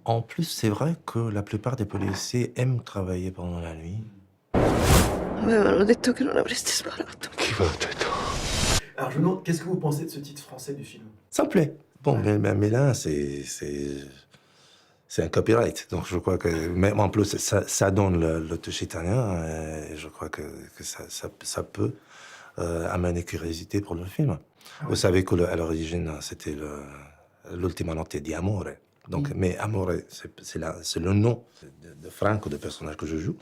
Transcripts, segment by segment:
En plus, c'est vrai que la plupart des policiers aiment travailler pendant la nuit. Avevano detto che non avresti sparato. Chi ve l'ha detto? Alors je me demande, qu'est-ce que vous pensez de ce titre français du film? Ça me plaît. Bon, Ouais. mais là, c'est un copyright. Donc je crois que, même en plus, ça donne le touch italien. Et je crois que ça peut amener curiosité pour le film. Ah Vous ouais. savez que à l'origine, c'était l'ultima notte di amore. Donc, mais amore, c'est le nom de Franco, le personnage que je joue.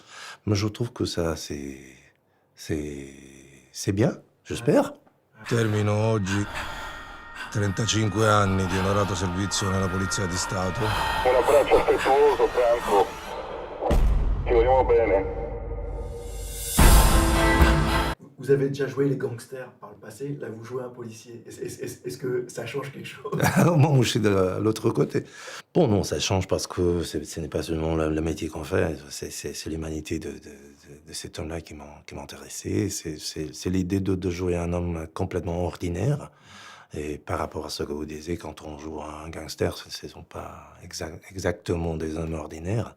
Mais je trouve que ça, c'est bien, j'espère. Termino oggi 35 anni di onorato servizio nella Polizia di Stato. Un abbraccio affettuoso, Franco. Ti vogliamo bene. Vous avez déjà joué les gangsters par le passé, là vous jouez un policier. Est-ce que ça change quelque chose? Moi, je suis de l'autre côté. Bon, non, ça change parce que ce n'est pas seulement le métier qu'on fait, c'est l'humanité de cet homme-là qui m'a intéressé. C'est l'idée de jouer un homme complètement ordinaire. Et par rapport à ce que vous disiez, quand on joue un gangster, ce ne sont pas exactement des hommes ordinaires.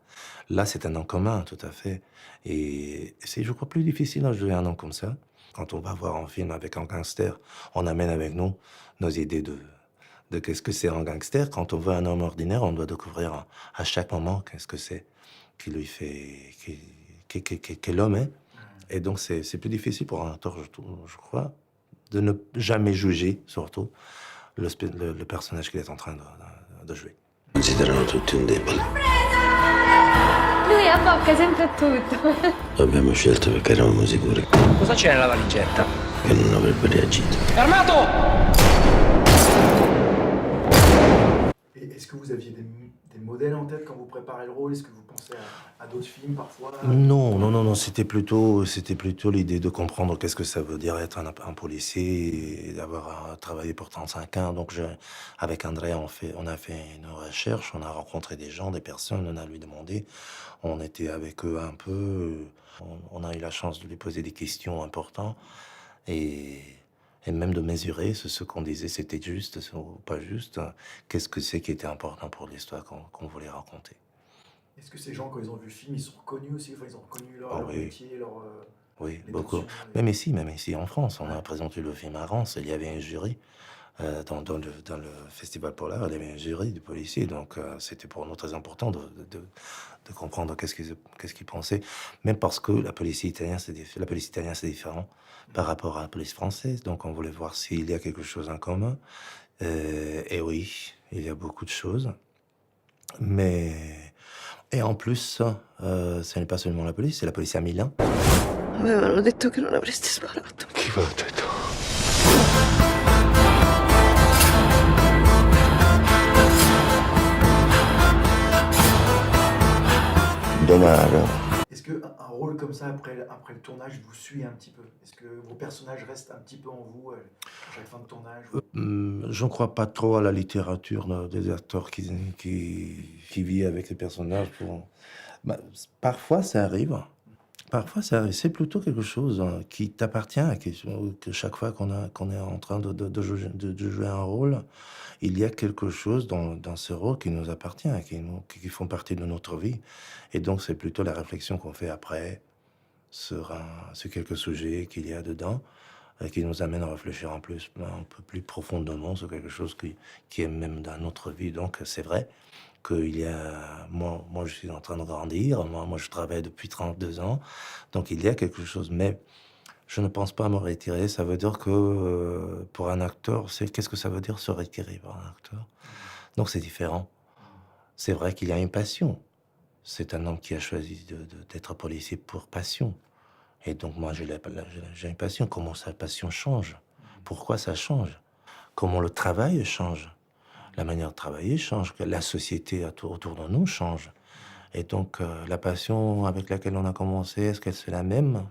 Là, c'est un homme commun, tout à fait. Et c'est, je crois, plus difficile à jouer un homme comme ça. Quand on va voir un film avec un gangster, on amène avec nous nos idées de qu'est-ce que c'est un gangster. Quand on voit un homme ordinaire, on doit découvrir à chaque moment qu'est-ce que c'est qui lui fait, que l'homme est. Et donc, c'est plus difficile pour un acteur, je crois, de ne jamais juger, surtout, le personnage qu'il est en train de jouer. Considerano tutti un debole. Lui abbocca sempre a tutto. Lo abbiamo scelto perché eravamo sicuri Cosa c'è nella valigetta? che non avrebbe reagito. Armato! Et est-ce que vous aviez des modèles en tête quand vous préparez le rôle? Est-ce que vous pensez à d'autres films parfois? Non, c'était plutôt l'idée de comprendre qu'est-ce que ça veut dire être un policier et d'avoir travaillé pour 35 ans. Donc, avec André, on a fait une recherche, on a rencontré des gens, des personnes, on a lui demandé. On était avec eux un peu, on a eu la chance de lui poser des questions importantes et même de mesurer ce qu'on disait, c'était juste ou pas juste. Qu'est-ce que c'est qui était important pour l'histoire qu'on voulait raconter. Est-ce que ces gens, quand ils ont vu le film, ils sont reconnus aussi? Enfin, ils ont reconnu Ah leur oui. métier, leur... Oui, les beaucoup. tensions, Même ici en France, on a présenté le film à Reims. Il y avait un jury dans le Festival Polar. Il y avait un jury de policiers, donc c'était pour nous très important de comprendre qu'est-ce qu'ils pensaient. Même parce que la police italienne, c'est différent par rapport à la police française. Donc on voulait voir s'il y a quelque chose en commun. Et oui, il y a beaucoup de choses. Et en plus, ce n'est pas seulement la police, c'est la police à Milan. Avevano detto che non avresti sparato. Chi ve l'ha detto? Denaro. Est-ce qu'un rôle comme ça, après le tournage, vous suit un petit peu? Est-ce que vos personnages restent un petit peu en vous à chaque fin de tournage? Je ne crois pas trop à la littérature des acteurs qui vivent avec les personnages. Bah, parfois, ça arrive. Parfois, ça arrive. C'est plutôt quelque chose qui t'appartient, que chaque fois qu'on est en train de jouer un rôle, il y a quelque chose dans ce rôle qui nous appartient, qui font partie de notre vie. Et donc, c'est plutôt la réflexion qu'on fait après sur quelques sujets qu'il y a dedans, qui nous amène à réfléchir un peu plus profondément sur quelque chose qui est même dans notre vie. Donc, c'est vrai qu'il y a... Moi, je suis en train de grandir. Moi, je travaille depuis 32 ans. Donc, il y a quelque chose. Mais je ne pense pas à me retirer. Ça veut dire que pour un acteur, qu'est-ce que ça veut dire se retirer pour un acteur? Donc, c'est différent. C'est vrai qu'il y a une passion. C'est un homme qui a choisi d'être policier pour passion. Et donc, moi, j'ai une passion. Comment sa passion change? Pourquoi ça change? Comment le travail change? La manière de travailler change, que la société autour de nous change. Et donc, la passion avec laquelle on a commencé, est-ce que c'est la même?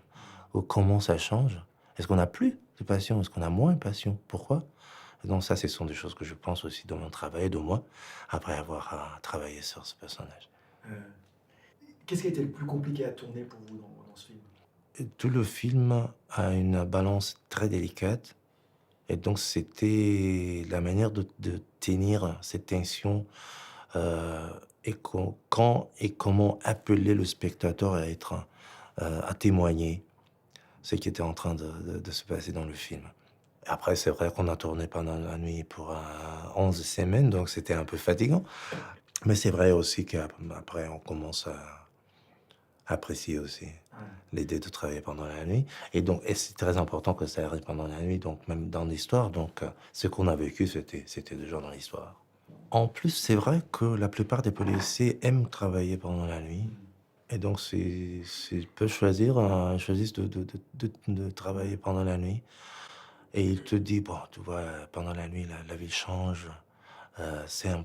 Ou comment ça change? Est-ce qu'on n'a plus de passion? Est-ce qu'on a moins de passion? Pourquoi? Et donc ça, ce sont des choses que je pense aussi dans mon travail, de moi, après avoir travaillé sur ce personnage. Qu'est-ce qui a été le plus compliqué à tourner pour vous dans ce film? Et tout le film a une balance très délicate. Et donc, c'était la manière de tenir cette tension et quand et comment appeler le spectateur à être, à témoigner ce qui était en train de se passer dans le film. Après, c'est vrai qu'on a tourné pendant la nuit pour 11 semaines, donc c'était un peu fatigant. Mais c'est vrai aussi qu'après, on commence à apprécier aussi l'idée de travailler pendant la nuit. Et donc, et c'est très important que ça arrive pendant la nuit, donc même dans l'histoire. Donc, ce qu'on a vécu, c'était déjà dans l'histoire. En plus, c'est vrai que la plupart des policiers aiment travailler pendant la nuit. Et donc, ils peuvent choisissent de travailler pendant la nuit. Et il te dit, bon, tu vois, pendant la nuit, la vie change. C'est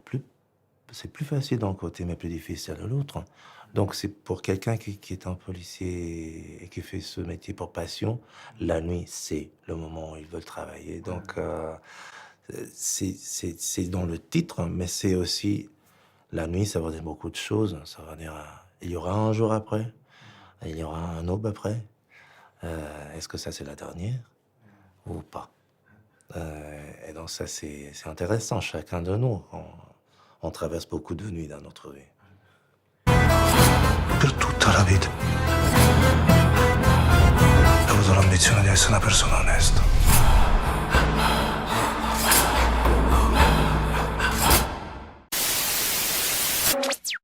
plus facile d'un côté, mais plus difficile de l'autre. Donc, c'est pour quelqu'un qui est un policier et qui fait ce métier pour passion, la nuit, c'est le moment où ils veulent travailler. Donc, c'est dans le titre, mais c'est aussi la nuit, ça veut dire beaucoup de choses. Ça veut dire, il y aura un jour après, il y aura un aube après. Est-ce que ça, c'est la dernière ou pas? Et donc, ça, c'est intéressant. Chacun de nous, on traverse beaucoup de nuits dans notre vie. Per tutta la vita ho avuto l'ambizione di essere una persona onesta.